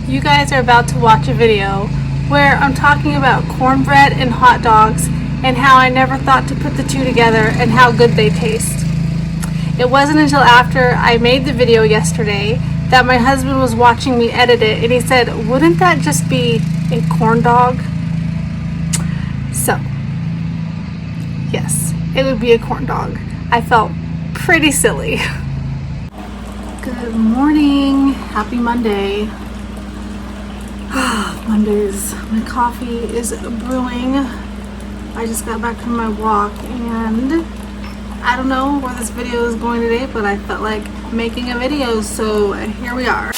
You guys are about to watch a video where I'm talking about cornbread and hot dogs and how I never thought to put the two together and how good they taste. It wasn't until after I made the video yesterday that my husband was watching me edit it and he said, "Wouldn't that just be a corn dog?" So, yes, it would be a corn dog. I felt pretty silly. Good morning. Happy Monday. Mondays. My coffee is brewing. I just got back from my walk and I don't know where this video is going today, but I felt like making a video, so here we are.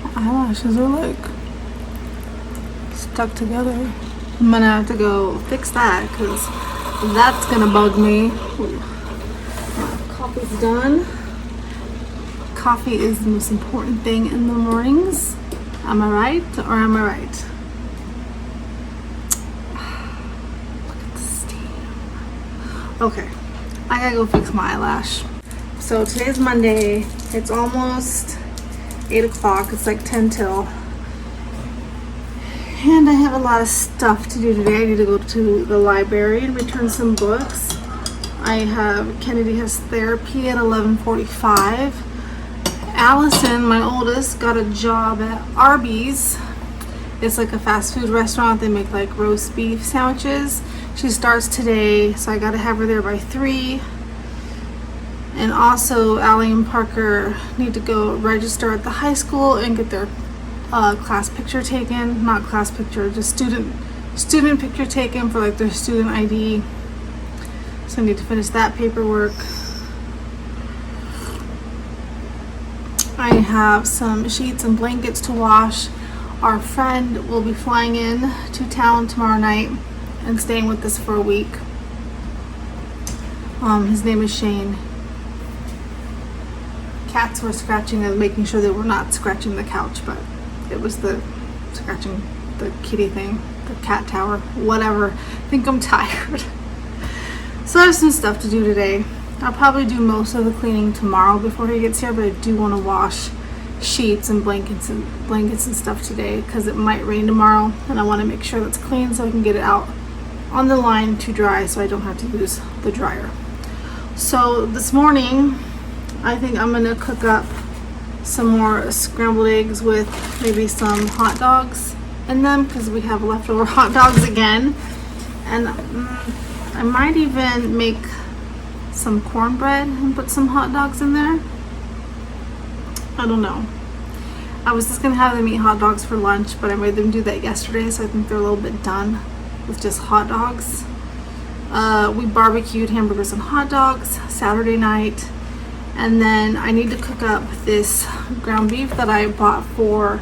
My eyelashes are like stuck together. I'm gonna have to go fix that because that's gonna bug me. Coffee's done. Coffee is the most important thing in the mornings. Am I right or am I right? Look at the steam. Okay, I gotta go fix my eyelash. So today's Monday. It's almost 8 o'clock. It's like 10 till. And I have a lot of stuff to do today. I need to go to the library and return some books. Kennedy has therapy at 11:45. Allison, my oldest, got a job at Arby's. It's like a fast food restaurant. They make like roast beef sandwiches. She starts today, so I gotta have her there by 3. And also, Allie and Parker need to go register at the high school and get their class picture taken. Not class picture, just student picture taken for like their student ID. So I need to finish that paperwork. I have some sheets and blankets to wash. Our friend will be flying in to town tomorrow night and staying with us for a week. His name is Shane. Cats were scratching and making sure they were not scratching the couch, but it was the scratching the kitty thing, the cat tower, whatever. I think I'm tired. So I have some stuff to do today. I'll probably do most of the cleaning tomorrow before he gets here, but I do want to wash sheets and blankets and stuff today because it might rain tomorrow and I want to make sure that's clean so I can get it out on the line to dry so I don't have to use the dryer. So this morning I think I'm going to cook up some more scrambled eggs with maybe some hot dogs in them because we have leftover hot dogs again. And I might even make some cornbread and put some hot dogs in there. I don't know. I was just gonna have them eat hot dogs for lunch, but I made them do that yesterday, so I think they're a little bit done with just hot dogs. We barbecued hamburgers and hot dogs Saturday night, and then I need to cook up this ground beef that I bought for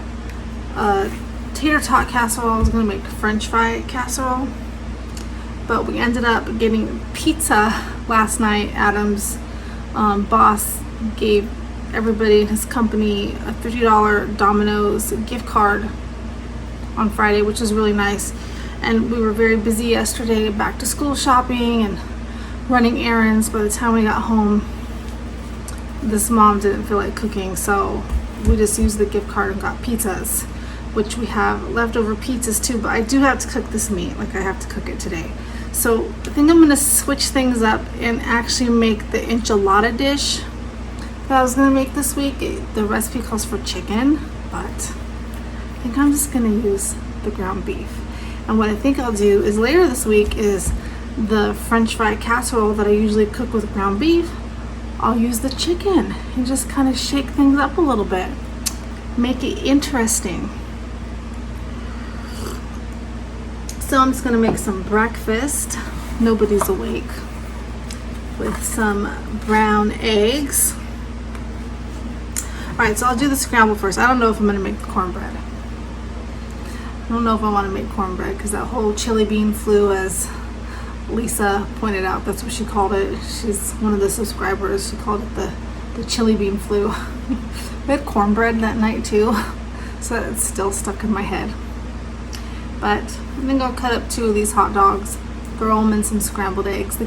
tater tot casserole. I was gonna make French fry casserole, but we ended up getting pizza last night. Adam's boss gave everybody in his company a $50 Domino's gift card on Friday, which is really nice. And we were very busy yesterday, back to school shopping and running errands. By the time we got home, this mom didn't feel like cooking, so we just used the gift card and got pizzas, which we have leftover pizzas too, but I do have to cook this meat. Like, I have to cook it today. So I think I'm gonna switch things up and actually make the enchilada dish that I was gonna make this week. The recipe calls for chicken, but I think I'm just gonna use the ground beef. And what I think I'll do is later this week is the French fry casserole that I usually cook with ground beef. I'll use the chicken and just kind of shake things up a little bit, make it interesting. So I'm just gonna make some breakfast. Nobody's awake. With some brown eggs. All right, so I'll do the scramble first. I don't know if I'm gonna make the cornbread. I don't know if I want to make cornbread because that whole chili bean flu, as Lisa pointed out, that's what she called it. She's one of the subscribers. She called it the chili bean flu. We had cornbread that night too, so it's still stuck in my head. But I think I'll cut up 2 of these hot dogs, throw them in some scrambled eggs. The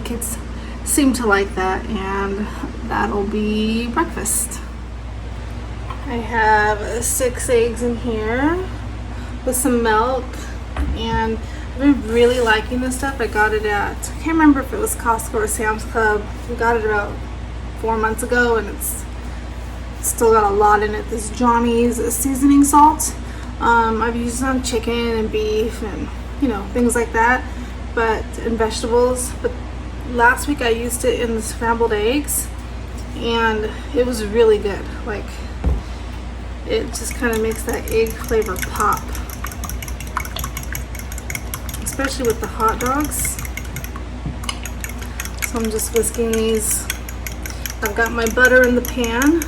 seem to like that, and that'll be breakfast. I have 6 eggs in here with some milk, and I've been really liking this stuff. I got it at, I can't remember if it was Costco or Sam's Club. We got it about 4 months ago, and it's still got a lot in it. This Johnny's seasoning salt. I've used it on chicken and beef and, you know, things like that, and vegetables. But last week I used it in the scrambled eggs, and it was really good. Like, it just kind of makes that egg flavor pop, especially with the hot dogs. So I'm just whisking these. I've got my butter in the pan.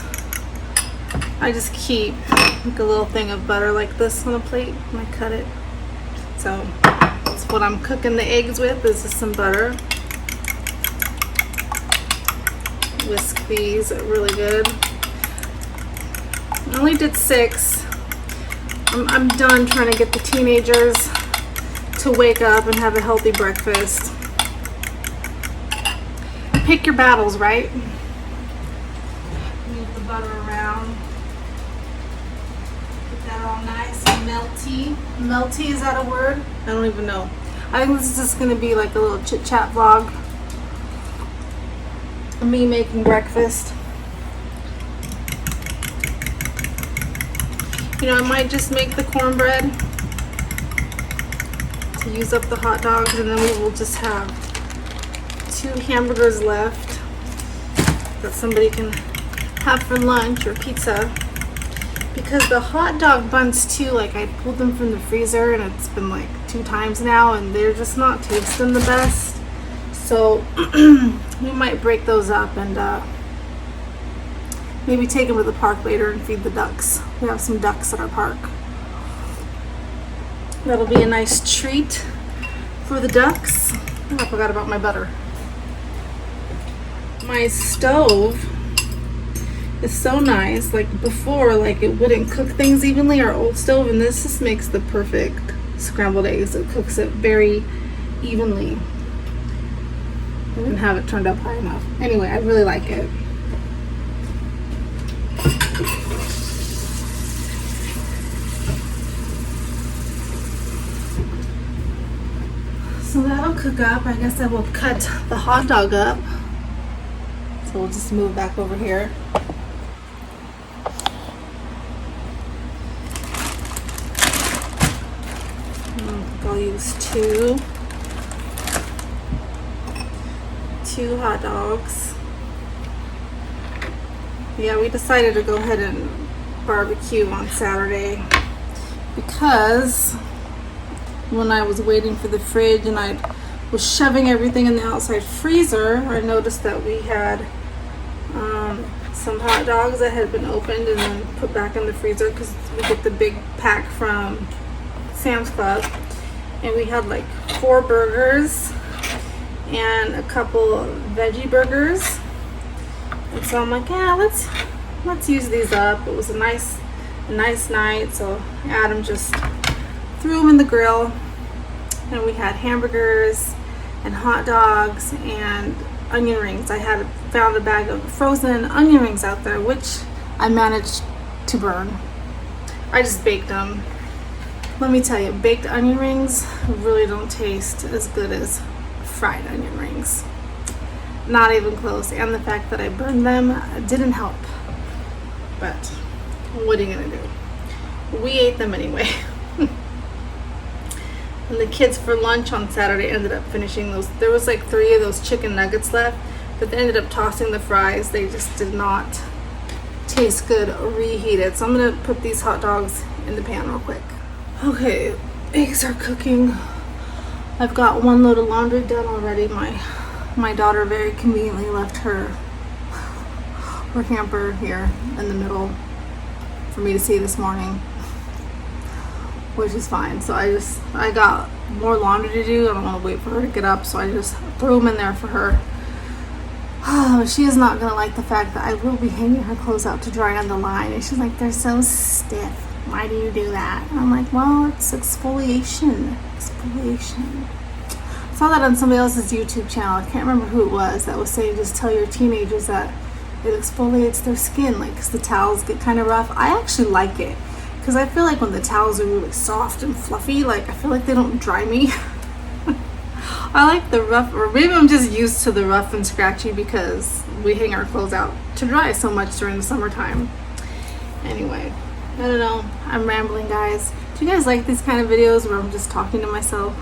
I just keep like a little thing of butter like this on a plate and I cut it. So that's what I'm cooking the eggs with. This is some butter. Whisk these really good. I only did 6. I'm done trying to get the teenagers to wake up and have a healthy breakfast. Pick your battles, right? Move the butter around. Get that all nice and melty. Melty, is that a word? I don't even know. I think this is just going to be like a little chit chat vlog of me making breakfast. You know, I might just make the cornbread to use up the hot dogs, and then we will just have 2 hamburgers left that somebody can have for lunch, or pizza. Because the hot dog buns too, like, I pulled them from the freezer and it's been like 2 times now, and they're just not tasting the best. So we might break those up and maybe take them to the park later and feed the ducks. We have some ducks at our park. That'll be a nice treat for the ducks. Oh, I forgot about my butter. My stove is so nice. Like before, like, it wouldn't cook things evenly, our old stove, and this just makes the perfect scrambled eggs. It cooks it very evenly. I didn't have it turned up high enough. Anyway, I really like it. So that'll cook up. I guess I will cut the hot dog up. So we'll just move back over here. I'll use two hot dogs. Yeah, we decided to go ahead and barbecue on Saturday because when I was waiting for the fridge and I was shoving everything in the outside freezer, I noticed that we had some hot dogs that had been opened and then put back in the freezer because we get the big pack from Sam's Club, and we had like 4 burgers and a couple veggie burgers, and so I'm like, yeah, let's use these up. It was a nice night, so Adam just threw them in the grill, and we had hamburgers and hot dogs and onion rings. I had found a bag of frozen onion rings out there, which I managed to burn. I just baked them. Let me tell you, baked onion rings really don't taste as good as fried onion rings. Not even close. And the fact that I burned them didn't help. But what are you gonna do? We ate them anyway. And the kids for lunch on Saturday ended up finishing those. There was like 3 of those chicken nuggets left, but they ended up tossing the fries. They just did not taste good reheated. So I'm gonna put these hot dogs in the pan real quick. Okay, eggs are cooking. I've got 1 load of laundry done already. My daughter very conveniently left her hamper here in the middle for me to see this morning, which is fine. So I got more laundry to do. I don't want to wait for her to get up, so I just threw them in there for her. She is not going to like the fact that I will be hanging her clothes out to dry on the line, and she's like, they're so stiff. Why do you do that? And I'm like, well, it's exfoliation. saw that on somebody else's YouTube channel. I can't remember who it was that was saying just tell your teenagers that it exfoliates their skin, like, because the towels get kind of rough. I actually like it because I feel like when the towels are really soft and fluffy, like, I feel like they don't dry me. I like the rough, or maybe I'm just used to the rough and scratchy because we hang our clothes out to dry so much during the summertime. Anyway, I don't know. I'm rambling, guys. Do you guys like these kind of videos where I'm just talking to myself?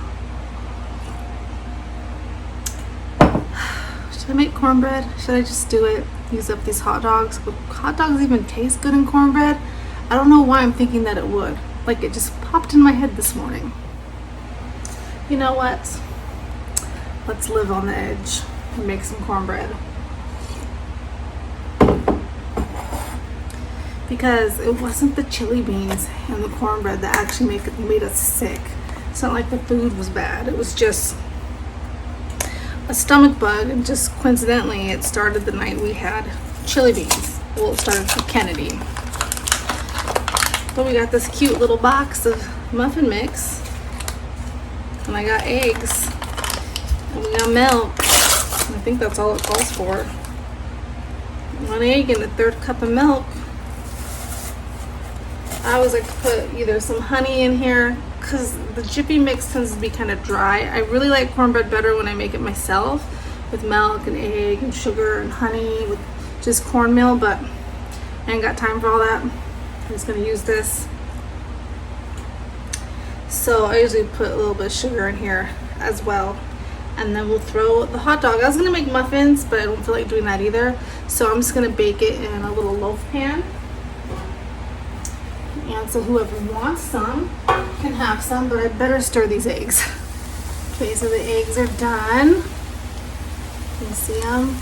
Should I make cornbread? Should I just do it? Use up these hot dogs? Would hot dogs even taste good in cornbread? I don't know why I'm thinking that it would. Like, it just popped in my head this morning. You know what? Let's live on the edge and make some cornbread. Because it wasn't the chili beans and the cornbread that actually made us sick. It's not like the food was bad. It was just a stomach bug, and just coincidentally it started the night we had chili beans. Well, it started for Kennedy. But we got this cute little box of muffin mix, and I got eggs, and we got milk. I think that's all it calls for. 1 egg and a 1/3 cup of milk. I always like to put either some honey in here because the Jiffy mix tends to be kind of dry. I really like cornbread better when I make it myself with milk and egg and sugar and honey with just cornmeal, but I ain't got time for all that. I'm just going to use this. So I usually put a little bit of sugar in here as well. And then we'll throw the hot dog. I was going to make muffins, but I don't feel like doing that either. So I'm just going to bake it in a little loaf pan. And so whoever wants some can have some, but I better stir these eggs. Okay, so the eggs are done. You can see them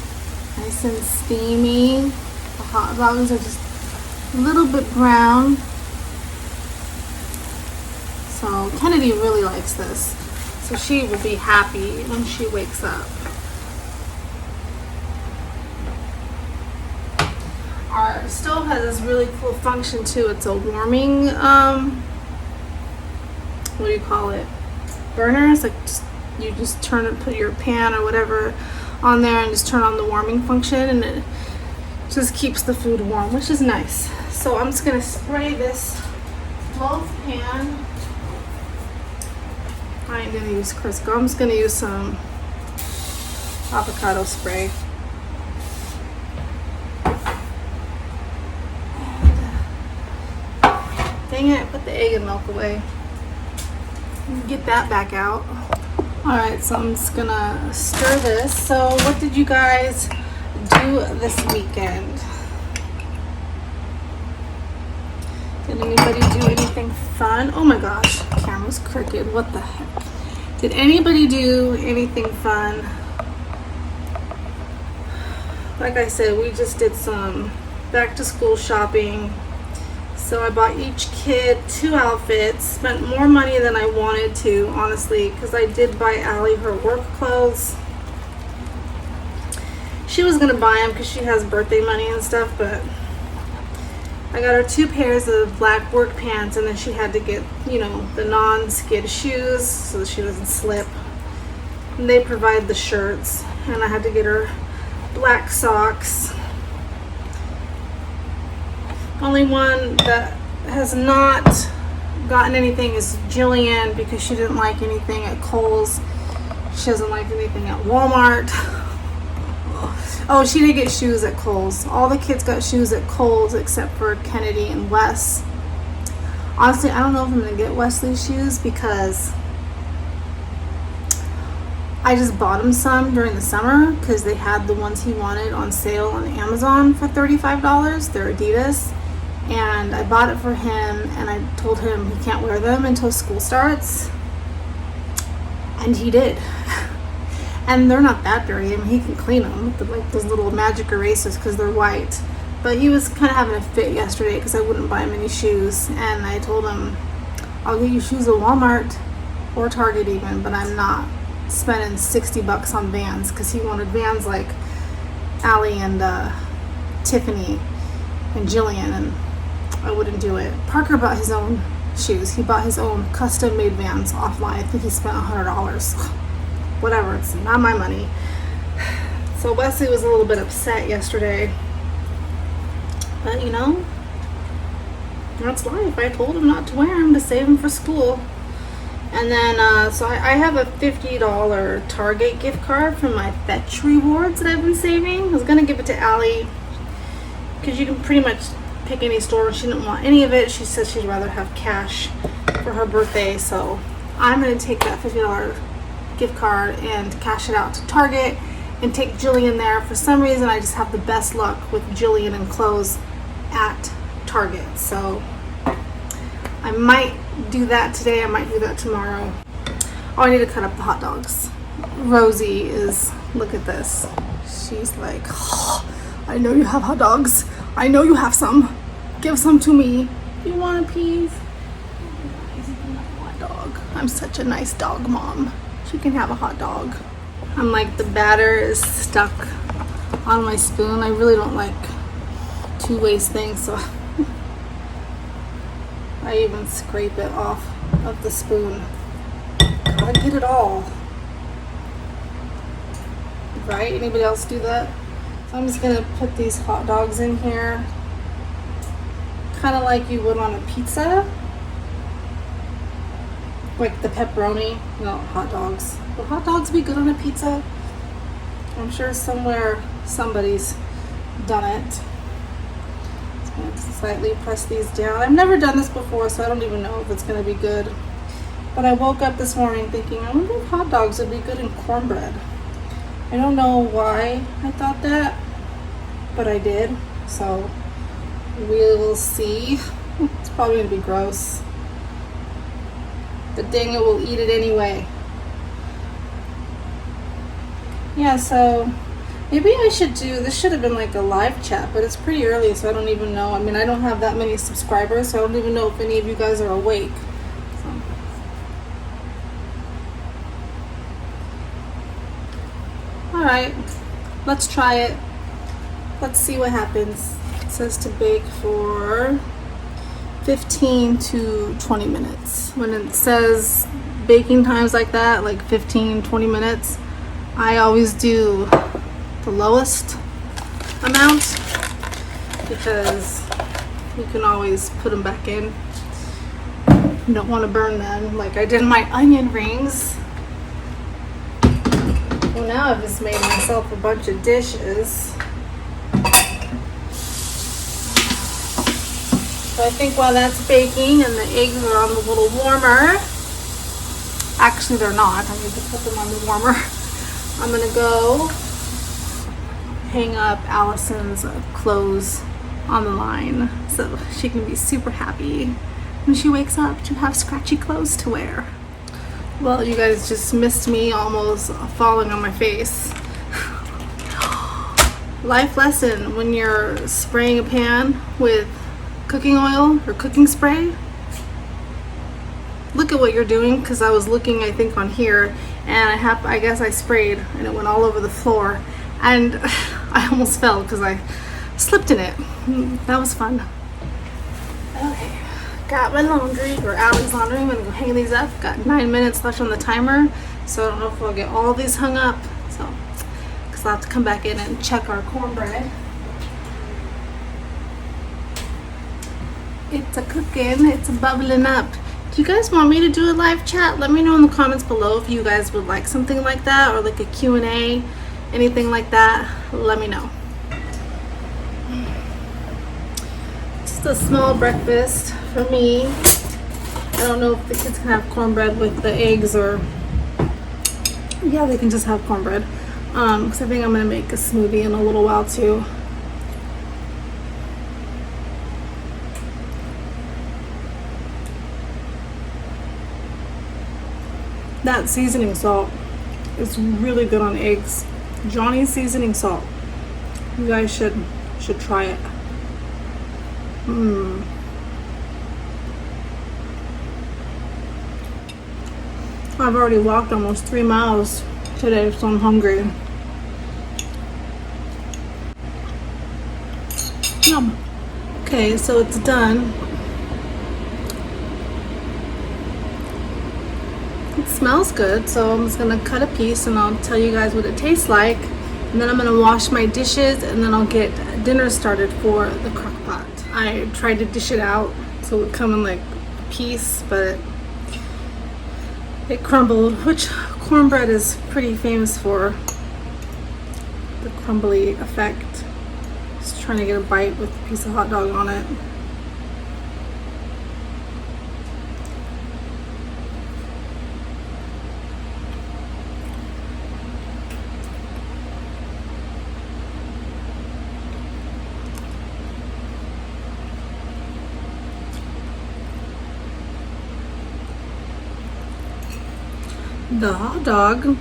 nice and steamy. The hot dogs are just a little bit brown. So Kennedy really likes this. So she will be happy when she wakes up. Our stove has this really cool function too. It's a warming, what do you call it? Burner. It's like you just turn it, put your pan or whatever on there and just turn on the warming function, and it just keeps the food warm, which is nice. So I'm just gonna spray this loaf pan. I ain't gonna use Crisco. I'm just gonna use some avocado spray. Dang it, put the egg and milk away. Get that back out. Alright, so I'm just gonna stir this. So what did you guys do this weekend? Did anybody do anything fun? Oh my gosh, camera's crooked. What the heck? Did anybody do anything fun? Like I said, we just did some back to school shopping. So I bought each kid 2 outfits, spent more money than I wanted to, honestly, because I did buy Allie her work clothes. She was going to buy them because she has birthday money and stuff, but I got her 2 pairs of black work pants, and then she had to get, you know, the non-skid shoes so that she doesn't slip. And they provide the shirts, and I had to get her black socks. Only one that has not gotten anything is Jillian, because she didn't like anything at Kohl's. She doesn't like anything at Walmart. Oh, she did get shoes at Kohl's. All the kids got shoes at Kohl's except for Kennedy and Wes. Honestly, I don't know if I'm going to get Wesley's shoes because I just bought him some during the summer because they had the ones he wanted on sale on Amazon for $35. They're Adidas. And I bought it for him, and I told him he can't wear them until school starts. And he did. And they're not that dirty. I mean, he can clean them with like those little magic erasers because they're white. But he was kind of having a fit yesterday because I wouldn't buy him any shoes. And I told him, I'll get you shoes at Walmart or Target even, but I'm not spending $60 on Vans, because he wanted Vans like Allie and Tiffany and Jillian, and I wouldn't do it. Parker bought his own shoes. He bought his own custom made Vans offline. I think he spent $100. whatever, it's not my money. So Wesley was a little bit upset yesterday, but you know, that's life. I told him not to wear them, to save them for school. And then, so I have a $50 Target gift card from my Fetch rewards that I've been saving. I was going to give it to Allie because you can pretty much pick any store. She didn't want any of it. She said she'd rather have cash for her birthday. So I'm going to take that $50 gift card and cash it out to Target and take Jillian there. For some reason, I just have the best luck with Jillian and clothes at Target. So I might do that today. I might do that tomorrow. Oh, I need to cut up the hot dogs. Rosie is, look at this. She's like, oh, I know you have hot dogs. I know you have some. Give some to me. You want a piece? Hot dog. I'm such a nice dog mom. She can have a hot dog. I'm like, the batter is stuck on my spoon. I really don't like to waste things, so I even scrape it off of the spoon. Gotta get it all. Right? Anybody else do that? So I'm just gonna put these hot dogs in here. Kind of like you would on a pizza. Like the pepperoni, no, hot dogs. Would hot dogs be good on a pizza? I'm sure somewhere somebody's done it. Slightly press these down. I've never done this before, so I don't even know if it's going to be good. But I woke up this morning thinking, I wonder if hot dogs would be good in cornbread. I don't know why I thought that, but I did. So we'll see. It's probably going to be gross. But dang it, we'll eat it anyway. Yeah, so maybe I should do, this should have been like a live chat, but it's pretty early, so I don't even know. I mean, I don't have that many subscribers, so I don't even know if any of you guys are awake. So. Alright, let's try it. Let's see what happens. It says to bake for 15 to 20 minutes. When it says baking times like that, like 15, 20 minutes, I always do the lowest amount because you can always put them back in. You don't want to burn them like I did my onion rings. Well, now I've just made myself a bunch of dishes. So I think while that's baking and the eggs are on the little warmer, actually they're not, I need to put them on the warmer. I'm gonna go hang up Allison's clothes on the line so she can be super happy when she wakes up to have scratchy clothes to wear. Well, you guys just missed me almost falling on my face. Life lesson: when you're spraying a pan with cooking oil or cooking spray, look at what you're doing, because I was looking, I think, on here, and I guess I sprayed and it went all over the floor, and I almost fell because I slipped in it. That was fun. Okay, got my laundry, or Allie's laundry. I'm gonna go hang these up. Got 9 minutes left on the timer, so I don't know if I'll get all these hung up, so because I'll have to come back in and check our cornbread. It's a cooking, it's bubbling up. Do you guys want me to do a live chat? Let me know in the comments below if you guys would like something like that, or like a Q&A, anything like that. Let me know. Just a small breakfast for me. I don't know if the kids can have cornbread with the eggs, or yeah, they can just have cornbread. Because I think I'm gonna make a smoothie in a little while too. That seasoning salt is really good on eggs. Johnny's seasoning salt. You guys should try it. I've already walked almost 3 miles today, so I'm hungry. Yum. Okay, so it's done. It smells good, so I'm just gonna cut a piece and I'll tell you guys what it tastes like. And then I'm gonna wash my dishes and then I'll get dinner started for the crock pot. I tried to dish it out so it would come in like a piece, but it crumbled, which cornbread is pretty famous for the crumbly effect. Just trying to get a bite with a piece of hot dog on it. The hot dog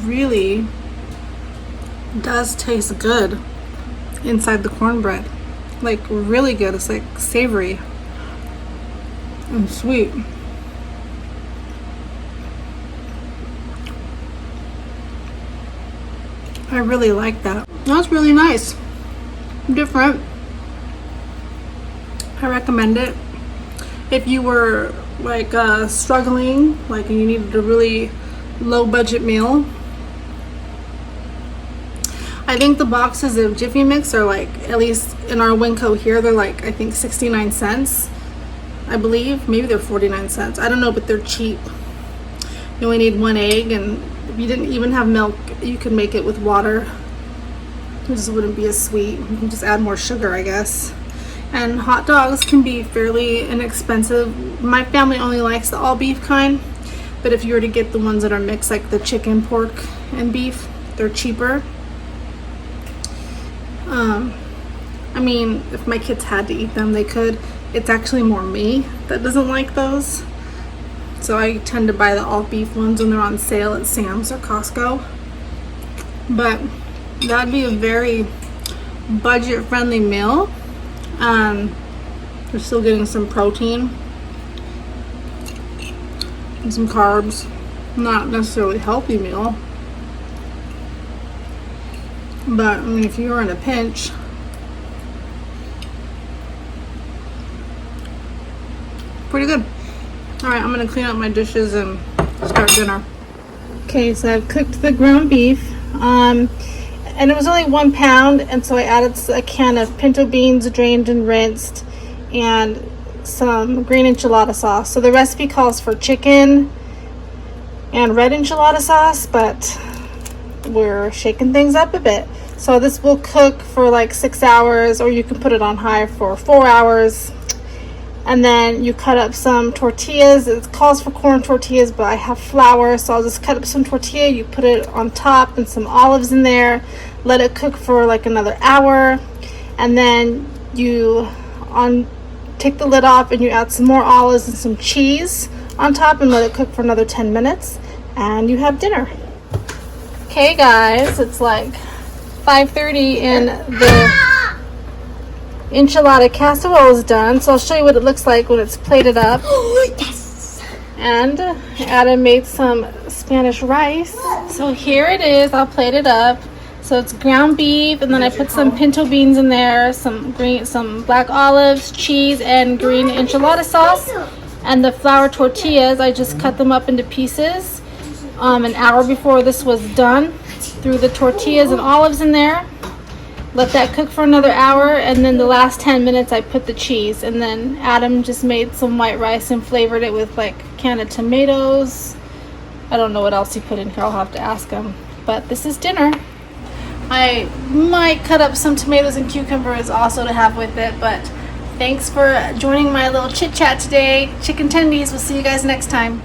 really does taste good inside the cornbread. Like really good. It's like savory and sweet. I really like that. That's really nice. Different. I recommend it. If you were like struggling, like you needed a really low budget meal. I think the boxes of Jiffy Mix are like, at least in our Winco here, they're like, I think 69 cents, I believe. Maybe they're 49 cents. I don't know, but they're cheap. You only need 1 egg, and if you didn't even have milk, you could make it with water. It just wouldn't be as sweet. You can just add more sugar, I guess. And hot dogs can be fairly inexpensive. My family only likes the all beef kind, but if you were to get the ones that are mixed, like the chicken, pork, and beef, they're cheaper. I mean, if my kids had to eat them, they could. It's actually more me that doesn't like those. So I tend to buy the all beef ones when they're on sale at Sam's or Costco. But that'd be a very budget friendly meal. You're still getting some protein and some carbs. Not necessarily a healthy meal, but I mean, if you were in a pinch, pretty good. All right, I'm gonna clean up my dishes and start dinner. Okay, so I've cooked the ground beef. And it was only 1 pound, and so I added a can of pinto beans, drained and rinsed, and some green enchilada sauce. So the recipe calls for chicken and red enchilada sauce, but we're shaking things up a bit. So this will cook for like 6 hours, or you can put it on high for 4 hours. And then you cut up some tortillas. It calls for corn tortillas, but I have flour, so I'll just cut up some tortilla. You put it on top and some olives in there. Let it cook for like another hour, and then you take the lid off and you add some more olives and some cheese on top and let it cook for another 10 minutes, and you have dinner. Okay guys, it's like 5:30 and the enchilada casserole is done, so I'll show you what it looks like when it's plated up. Oh, yes. And Adam made some Spanish rice, so here it is. I'll plate it up. So it's ground beef, and then I put some pinto beans in there, some black olives, cheese, and green enchilada sauce. And the flour tortillas, I just cut them up into pieces an hour before this was done. Threw the tortillas and olives in there. Let that cook for another hour, and then the last 10 minutes I put the cheese. And then Adam just made some white rice and flavored it with like a can of tomatoes. I don't know what else he put in here. I'll have to ask him. But this is dinner. I might cut up some tomatoes and cucumbers also to have with it, but thanks for joining my little chit chat today. Chicken tendies. We'll see you guys next time.